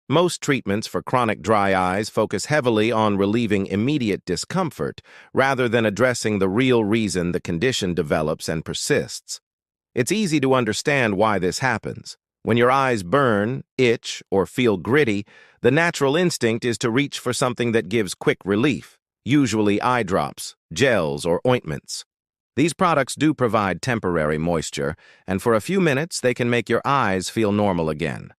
Most treatments for chronic dry eyes focus heavily on relieving immediate discomfort rather than addressing the real reason the condition develops and persists. It's easy to understand why this happens. When your eyes burn, itch, or feel gritty, the natural instinct is to reach for something that gives quick relief, usually eye drops, gels, or ointments. These products do provide temporary moisture, and for a few minutes they can make your eyes feel normal again.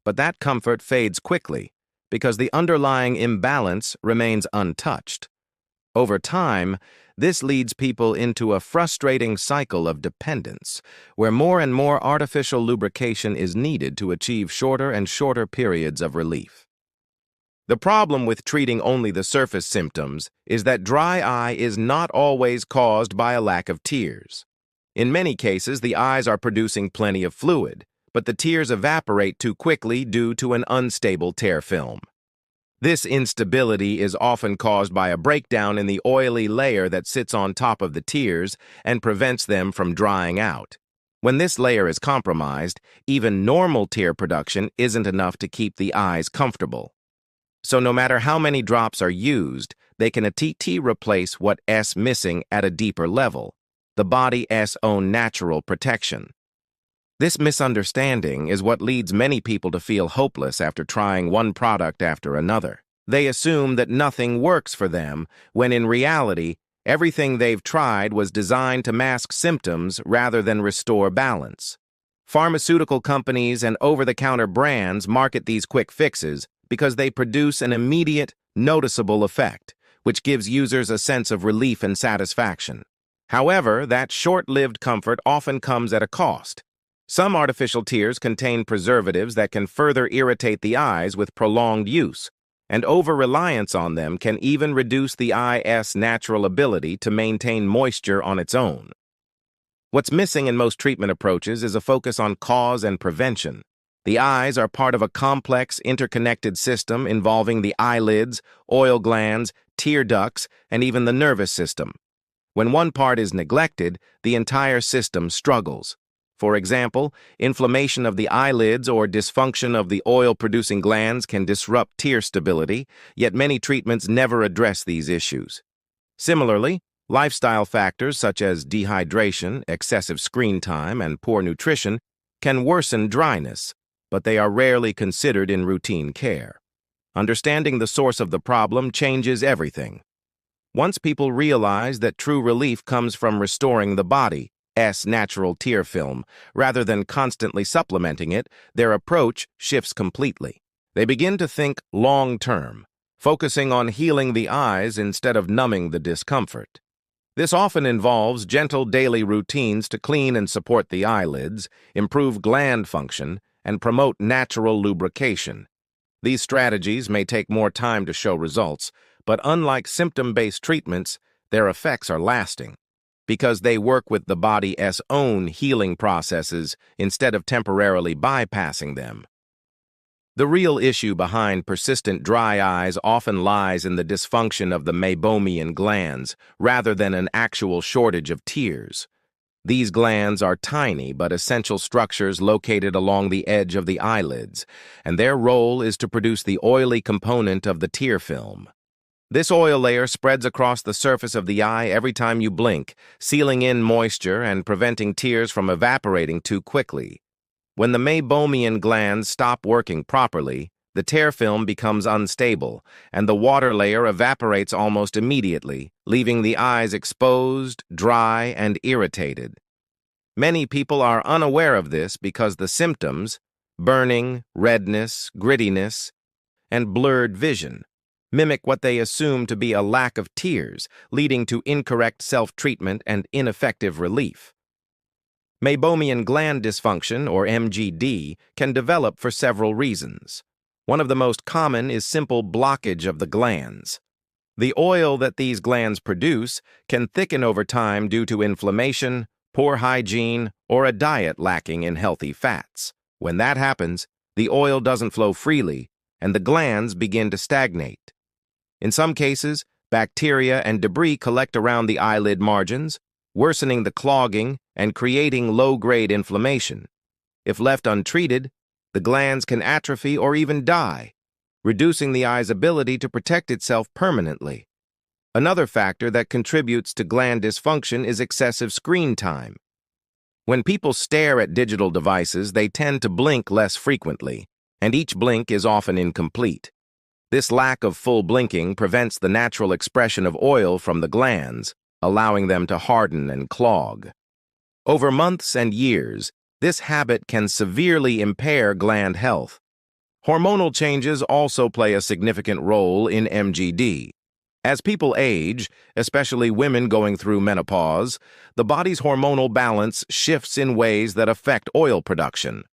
But that comfort fades quickly because the underlying imbalance remains untouched. Over time, this leads people into a frustrating cycle of dependence, where more and more artificial lubrication is needed to achieve shorter and shorter periods of relief. The problem with treating only the surface symptoms is that dry eye is not always caused by a lack of tears. In many cases, the eyes are producing plenty of fluid, but the tears evaporate too quickly due to an unstable tear film. This instability is often caused by a breakdown in the oily layer that sits on top of the tears and prevents them from drying out. When this layer is compromised, even normal tear production isn't enough to keep the eyes comfortable. So no matter how many drops are used, they can replace what's missing at a deeper level, the body's own natural protection. This misunderstanding is what leads many people to feel hopeless after trying one product after another. They assume that nothing works for them, when in reality, everything they've tried was designed to mask symptoms rather than restore balance. Pharmaceutical companies and over-the-counter brands market these quick fixes because they produce an immediate, noticeable effect, which gives users a sense of relief and satisfaction. However, that short-lived comfort often comes at a cost. Some artificial tears contain preservatives that can further irritate the eyes with prolonged use, and over-reliance on them can even reduce the eye's natural ability to maintain moisture on its own. What's missing in most treatment approaches is a focus on cause and prevention. The eyes are part of a complex, interconnected system involving the eyelids, oil glands, tear ducts, and even the nervous system. When one part is neglected, the entire system struggles. For example, inflammation of the eyelids or dysfunction of the oil-producing glands can disrupt tear stability, yet many treatments never address these issues. Similarly, lifestyle factors such as dehydration, excessive screen time, and poor nutrition can worsen dryness, but they are rarely considered in routine care. Understanding the source of the problem changes everything. Once people realize that true relief comes from restoring the body's natural tear film, rather than constantly supplementing it, their approach shifts completely. They begin to think long-term, focusing on healing the eyes instead of numbing the discomfort. This often involves gentle daily routines to clean and support the eyelids, improve gland function, and promote natural lubrication. These strategies may take more time to show results, but unlike symptom-based treatments, their effects are lasting, because they work with the body's own healing processes instead of temporarily bypassing them. The real issue behind persistent dry eyes often lies in the dysfunction of the meibomian glands rather than an actual shortage of tears. These glands are tiny but essential structures located along the edge of the eyelids, and their role is to produce the oily component of the tear film. This oil layer spreads across the surface of the eye every time you blink, sealing in moisture and preventing tears from evaporating too quickly. When the meibomian glands stop working properly, the tear film becomes unstable, and the water layer evaporates almost immediately, leaving the eyes exposed, dry, and irritated. Many people are unaware of this because the symptoms, burning, redness, grittiness, and blurred vision, mimic what they assume to be a lack of tears, leading to incorrect self-treatment and ineffective relief. Meibomian gland dysfunction, or MGD, can develop for several reasons. One of the most common is simple blockage of the glands. The oil that these glands produce can thicken over time due to inflammation, poor hygiene, or a diet lacking in healthy fats. When that happens, the oil doesn't flow freely, and the glands begin to stagnate. In some cases, bacteria and debris collect around the eyelid margins, worsening the clogging and creating low-grade inflammation. If left untreated, the glands can atrophy or even die, reducing the eye's ability to protect itself permanently. Another factor that contributes to gland dysfunction is excessive screen time. When people stare at digital devices, they tend to blink less frequently, and each blink is often incomplete. This lack of full blinking prevents the natural expression of oil from the glands, allowing them to harden and clog. Over months and years, this habit can severely impair gland health. Hormonal changes also play a significant role in MGD. As people age, especially women going through menopause, the body's hormonal balance shifts in ways that affect oil production.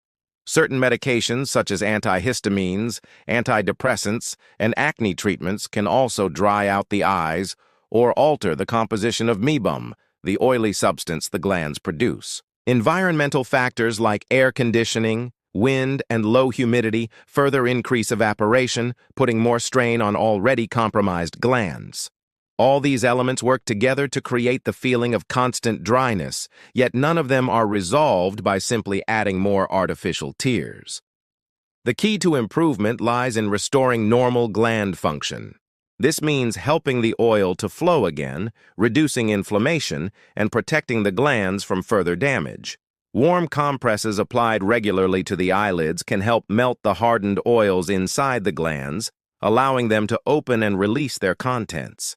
Certain medications, such as antihistamines, antidepressants, and acne treatments, can also dry out the eyes or alter the composition of sebum, the oily substance the glands produce. Environmental factors like air conditioning, wind, and low humidity further increase evaporation, putting more strain on already compromised glands. All these elements work together to create the feeling of constant dryness, yet none of them are resolved by simply adding more artificial tears. The key to improvement lies in restoring normal gland function. This means helping the oil to flow again, reducing inflammation, and protecting the glands from further damage. Warm compresses applied regularly to the eyelids can help melt the hardened oils inside the glands, allowing them to open and release their contents.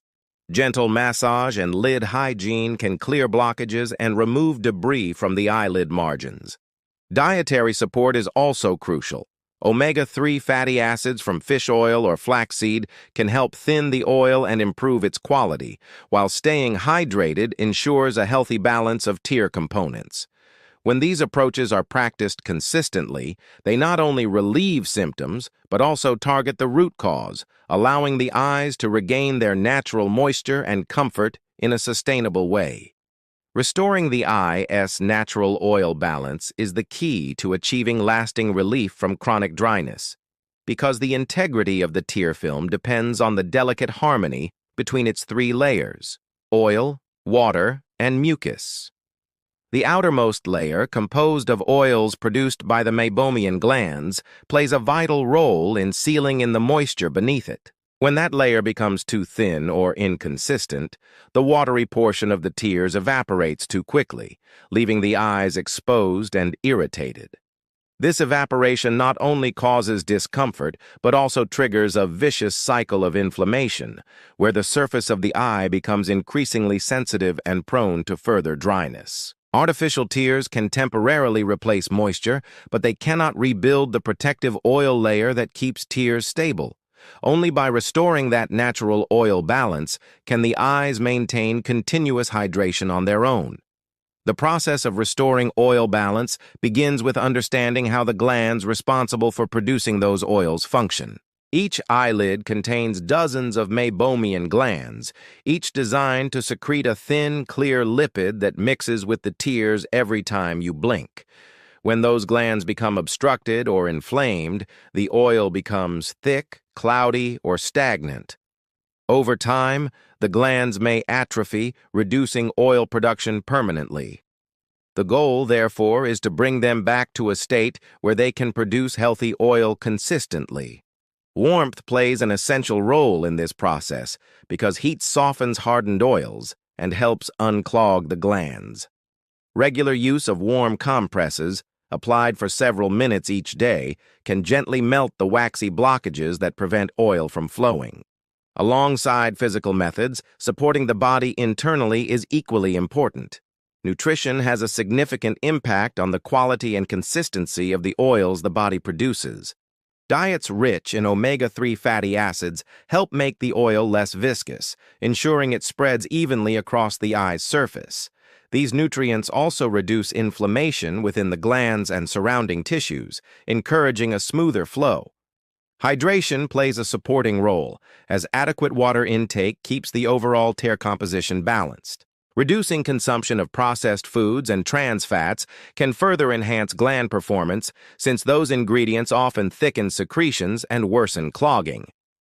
Gentle massage and lid hygiene can clear blockages and remove debris from the eyelid margins. Dietary support is also crucial. Omega-3 fatty acids from fish oil or flaxseed can help thin the oil and improve its quality, while staying hydrated ensures a healthy balance of tear components. When these approaches are practiced consistently, they not only relieve symptoms, but also target the root cause, allowing the eyes to regain their natural moisture and comfort in a sustainable way. Restoring the eye's natural oil balance is the key to achieving lasting relief from chronic dryness, because the integrity of the tear film depends on the delicate harmony between its three layers: oil, water, and mucus. The outermost layer, composed of oils produced by the meibomian glands, plays a vital role in sealing in the moisture beneath it. When that layer becomes too thin or inconsistent, the watery portion of the tears evaporates too quickly, leaving the eyes exposed and irritated. This evaporation not only causes discomfort, but also triggers a vicious cycle of inflammation, where the surface of the eye becomes increasingly sensitive and prone to further dryness. Artificial tears can temporarily replace moisture, but they cannot rebuild the protective oil layer that keeps tears stable. Only by restoring that natural oil balance can the eyes maintain continuous hydration on their own. The process of restoring oil balance begins with understanding how the glands responsible for producing those oils function. Each eyelid contains dozens of meibomian glands, each designed to secrete a thin, clear lipid that mixes with the tears every time you blink. When those glands become obstructed or inflamed, the oil becomes thick, cloudy, or stagnant. Over time, the glands may atrophy, reducing oil production permanently. The goal, therefore, is to bring them back to a state where they can produce healthy oil consistently. Warmth plays an essential role in this process because heat softens hardened oils and helps unclog the glands. Regular use of warm compresses, applied for several minutes each day, can gently melt the waxy blockages that prevent oil from flowing. Alongside physical methods, supporting the body internally is equally important. Nutrition has a significant impact on the quality and consistency of the oils the body produces. Diets rich in omega-3 fatty acids help make the oil less viscous, ensuring it spreads evenly across the eye's surface. These nutrients also reduce inflammation within the glands and surrounding tissues, encouraging a smoother flow. Hydration plays a supporting role, as adequate water intake keeps the overall tear composition balanced. Reducing consumption of processed foods and trans fats can further enhance gland performance, since those ingredients often thicken secretions and worsen clogging.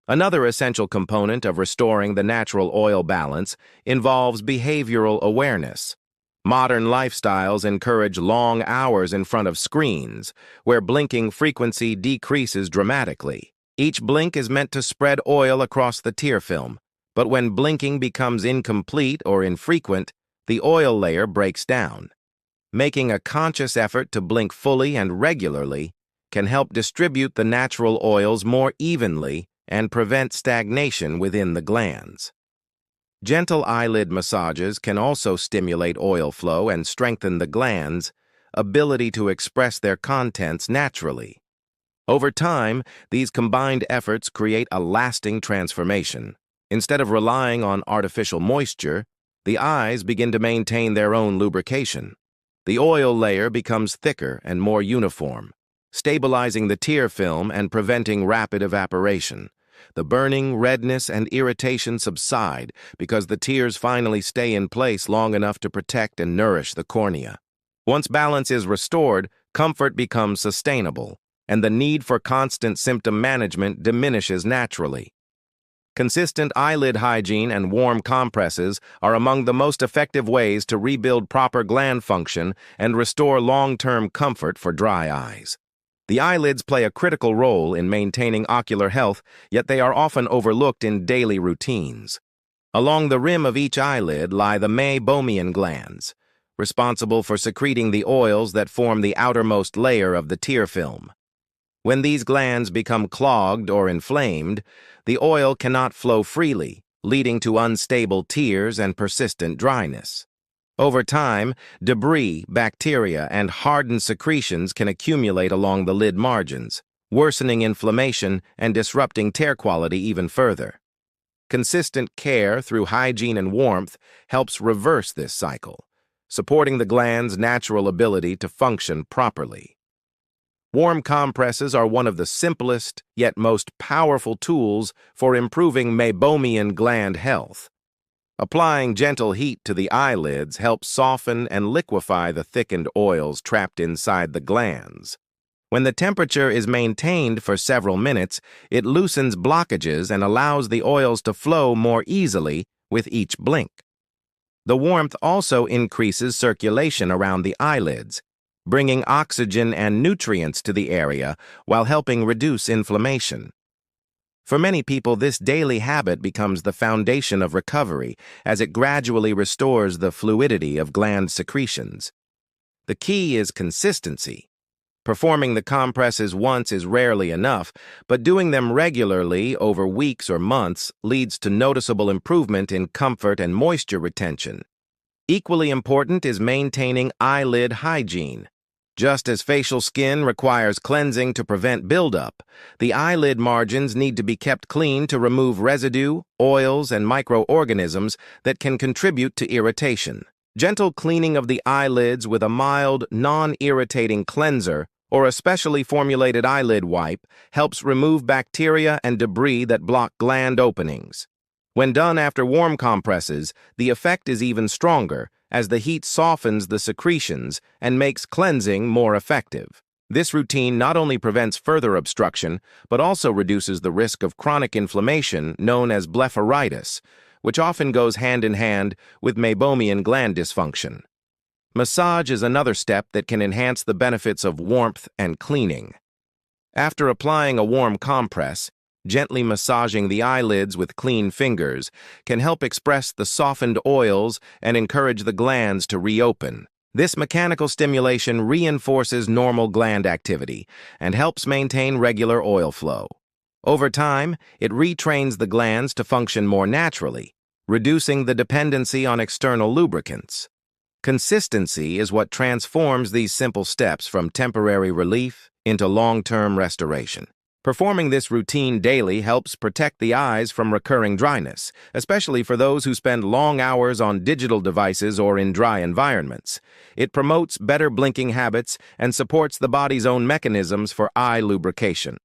Another essential component of restoring the natural oil balance involves behavioral awareness. Modern lifestyles encourage long hours in front of screens, where blinking frequency decreases dramatically. Each blink is meant to spread oil across the tear film, but when blinking becomes incomplete or infrequent, the oil layer breaks down. Making a conscious effort to blink fully and regularly can help distribute the natural oils more evenly and prevent stagnation within the glands. Gentle eyelid massages can also stimulate oil flow and strengthen the glands' ability to express their contents naturally. Over time, these combined efforts create a lasting transformation. Instead of relying on artificial moisture, the eyes begin to maintain their own lubrication. The oil layer becomes thicker and more uniform, stabilizing the tear film and preventing rapid evaporation. The burning, redness, and irritation subside because the tears finally stay in place long enough to protect and nourish the cornea. Once balance is restored, comfort becomes sustainable, and the need for constant symptom management diminishes naturally. Consistent eyelid hygiene and warm compresses are among the most effective ways to rebuild proper gland function and restore long-term comfort for dry eyes. The eyelids play a critical role in maintaining ocular health, yet they are often overlooked in daily routines. Along the rim of each eyelid lie the meibomian glands, responsible for secreting the oils that form the outermost layer of the tear film. When these glands become clogged or inflamed, the oil cannot flow freely, leading to unstable tears and persistent dryness. Over time, debris, bacteria, and hardened secretions can accumulate along the lid margins, worsening inflammation and disrupting tear quality even further. Consistent care through hygiene and warmth helps reverse this cycle, supporting the gland's natural ability to function properly. Warm compresses are one of the simplest yet most powerful tools for improving meibomian gland health. Applying gentle heat to the eyelids helps soften and liquefy the thickened oils trapped inside the glands. When the temperature is maintained for several minutes, it loosens blockages and allows the oils to flow more easily with each blink. The warmth also increases circulation around the eyelids, bringing oxygen and nutrients to the area while helping reduce inflammation. For many people, this daily habit becomes the foundation of recovery as it gradually restores the fluidity of gland secretions. The key is consistency. Performing the compresses once is rarely enough, but doing them regularly over weeks or months leads to noticeable improvement in comfort and moisture retention. Equally important is maintaining eyelid hygiene. Just as facial skin requires cleansing to prevent buildup, the eyelid margins need to be kept clean to remove residue, oils, and microorganisms that can contribute to irritation. Gentle cleaning of the eyelids with a mild, non-irritating cleanser or a specially formulated eyelid wipe helps remove bacteria and debris that block gland openings. When done after warm compresses, the effect is even stronger, as the heat softens the secretions and makes cleansing more effective. This routine not only prevents further obstruction, but also reduces the risk of chronic inflammation known as blepharitis, which often goes hand in hand with meibomian gland dysfunction. Massage is another step that can enhance the benefits of warmth and cleaning. After applying a warm compress, gently massaging the eyelids with clean fingers can help express the softened oils and encourage the glands to reopen. This mechanical stimulation reinforces normal gland activity and helps maintain regular oil flow. Over time, it retrains the glands to function more naturally, reducing the dependency on external lubricants. Consistency is what transforms these simple steps from temporary relief into long-term restoration. Performing this routine daily helps protect the eyes from recurring dryness, especially for those who spend long hours on digital devices or in dry environments. It promotes better blinking habits and supports the body's own mechanisms for eye lubrication.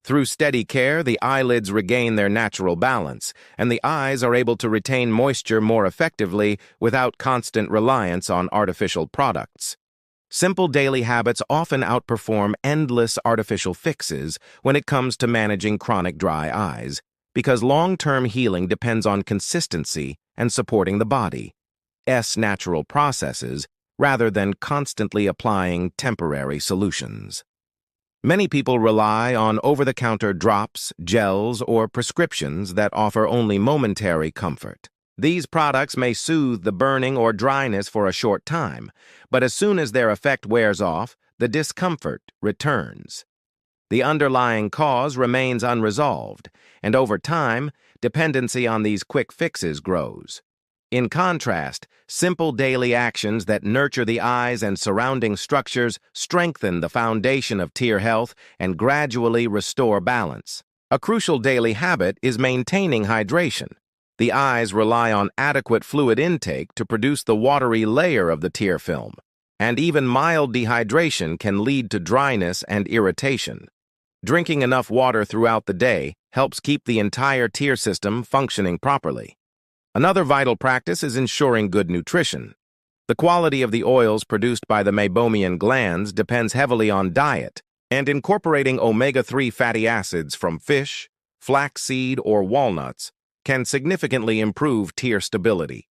Through steady care, the eyelids regain their natural balance, and the eyes are able to retain moisture more effectively without constant reliance on artificial products. Simple daily habits often outperform endless artificial fixes when it comes to managing chronic dry eyes, because long-term healing depends on consistency and supporting the body. body's natural processes rather than constantly applying temporary solutions. Many people rely on over-the-counter drops, gels, or prescriptions that offer only momentary comfort. These products may soothe the burning or dryness for a short time, but as soon as their effect wears off, the discomfort returns. The underlying cause remains unresolved, and over time, dependency on these quick fixes grows. In contrast, simple daily actions that nurture the eyes and surrounding structures strengthen the foundation of tear health and gradually restore balance. A crucial daily habit is maintaining hydration. The eyes rely on adequate fluid intake to produce the watery layer of the tear film, and even mild dehydration can lead to dryness and irritation. Drinking enough water throughout the day helps keep the entire tear system functioning properly. Another vital practice is ensuring good nutrition. The quality of the oils produced by the meibomian glands depends heavily on diet, and incorporating omega-3 fatty acids from fish, flaxseed, or walnuts can significantly improve tear stability.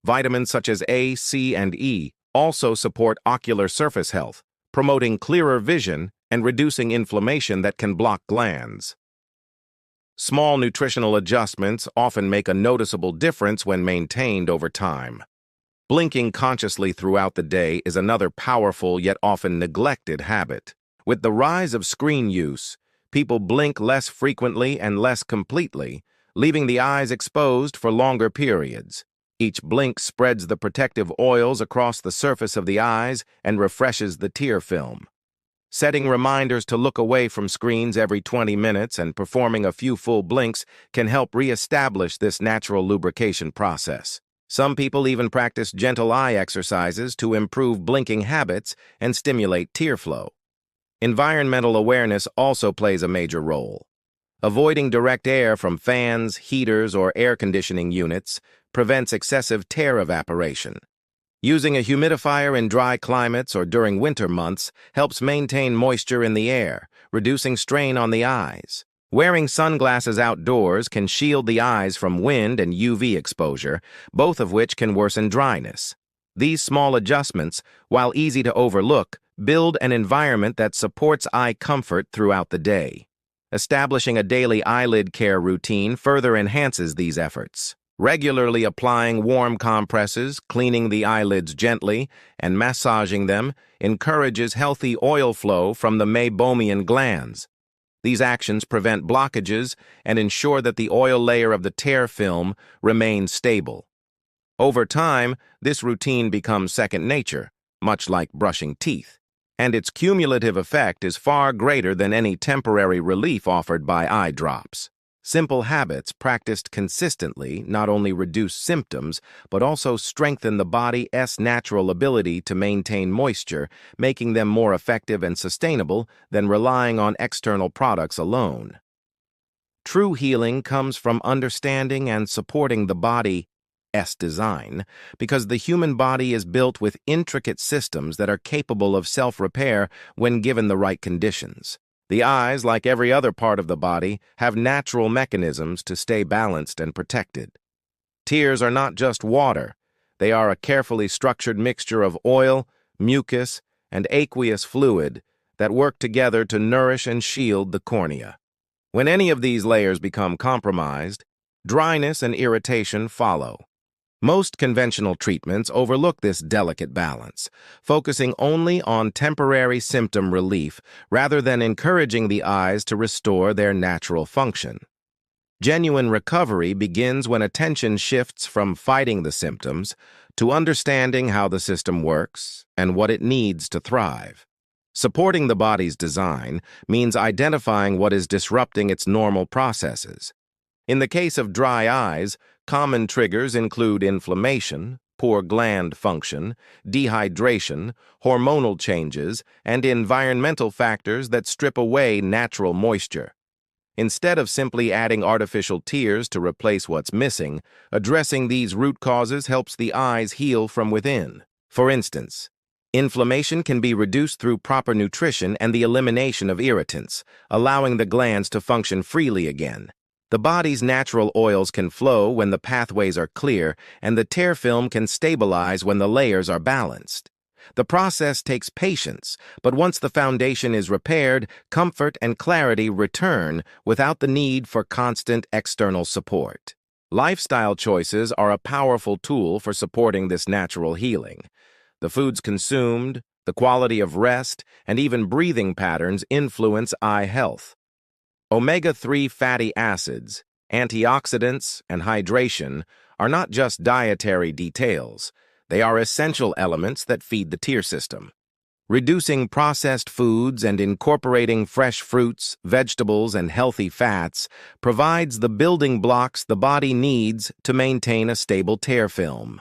Vitamins such as A, C, and E also support ocular surface health, promoting clearer vision and reducing inflammation that can block glands. Small nutritional adjustments often make a noticeable difference when maintained over time. Blinking consciously throughout the day is another powerful yet often neglected habit. With the rise of screen use, people blink less frequently and less completely, leaving the eyes exposed for longer periods. Each blink spreads the protective oils across the surface of the eyes and refreshes the tear film. Setting reminders to look away from screens every 20 minutes and performing a few full blinks can help re-establish this natural lubrication process. Some people even practice gentle eye exercises to improve blinking habits and stimulate tear flow. Environmental awareness also plays a major role. Avoiding direct air from fans, heaters, or air conditioning units prevents excessive tear evaporation. Using a humidifier in dry climates or during winter months helps maintain moisture in the air, reducing strain on the eyes. Wearing sunglasses outdoors can shield the eyes from wind and UV exposure, both of which can worsen dryness. These small adjustments, while easy to overlook, build an environment that supports eye comfort throughout the day. Establishing a daily eyelid care routine further enhances these efforts. Regularly applying warm compresses, cleaning the eyelids gently, and massaging them encourages healthy oil flow from the meibomian glands. These actions prevent blockages and ensure that the oil layer of the tear film remains stable. Over time, this routine becomes second nature, much like brushing teeth, and its cumulative effect is far greater than any temporary relief offered by eye drops. Simple habits practiced consistently not only reduce symptoms, but also strengthen the body's natural ability to maintain moisture, making them more effective and sustainable than relying on external products alone. True healing comes from understanding and supporting the body's design, because the human body is built with intricate systems that are capable of self-repair when given the right conditions. The eyes, like every other part of the body, have natural mechanisms to stay balanced and protected. Tears are not just water. They are a carefully structured mixture of oil, mucus, and aqueous fluid that work together to nourish and shield the cornea. When any of these layers become compromised, dryness and irritation follow. Most conventional treatments overlook this delicate balance, focusing only on temporary symptom relief rather than encouraging the eyes to restore their natural function. Genuine recovery begins when attention shifts from fighting the symptoms to understanding how the system works and what it needs to thrive. Supporting the body's design means identifying what is disrupting its normal processes. In the case of dry eyes, common triggers include inflammation, poor gland function, dehydration, hormonal changes, and environmental factors that strip away natural moisture. Instead of simply adding artificial tears to replace what's missing, addressing these root causes helps the eyes heal from within. For instance, inflammation can be reduced through proper nutrition and the elimination of irritants, allowing the glands to function freely again. The body's natural oils can flow when the pathways are clear, and the tear film can stabilize when the layers are balanced. The process takes patience, but once the foundation is repaired, comfort and clarity return without the need for constant external support. Lifestyle choices are a powerful tool for supporting this natural healing. The foods consumed, the quality of rest, and even breathing patterns influence eye health. Omega-3 fatty acids, antioxidants, and hydration are not just dietary details. They are essential elements that feed the tear system. Reducing processed foods and incorporating fresh fruits, vegetables, and healthy fats provides the building blocks the body needs to maintain a stable tear film.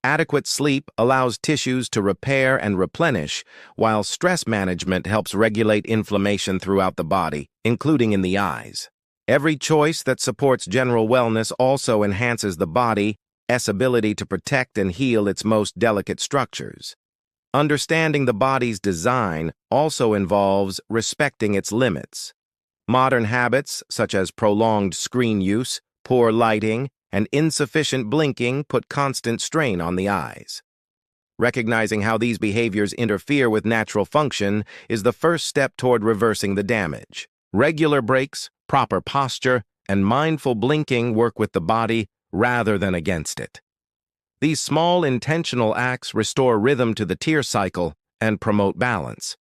Adequate sleep allows tissues to repair and replenish, while stress management helps regulate inflammation throughout the body, including in the eyes. Every choice that supports general wellness also enhances the body's ability to protect and heal its most delicate structures. Understanding the body's design also involves respecting its limits. Modern habits, such as prolonged screen use, poor lighting, and insufficient blinking put constant strain on the eyes. Recognizing how these behaviors interfere with natural function is the first step toward reversing the damage. Regular breaks, proper posture, and mindful blinking work with the body rather than against it. These small intentional acts restore rhythm to the tear cycle and promote balance.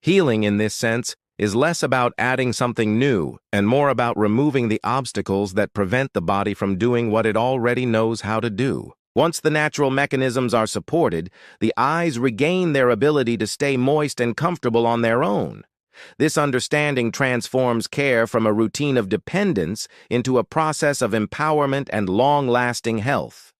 Healing in this sense is less about adding something new and more about removing the obstacles that prevent the body from doing what it already knows how to do. Once the natural mechanisms are supported, the eyes regain their ability to stay moist and comfortable on their own. This understanding transforms care from a routine of dependence into a process of empowerment and long-lasting health.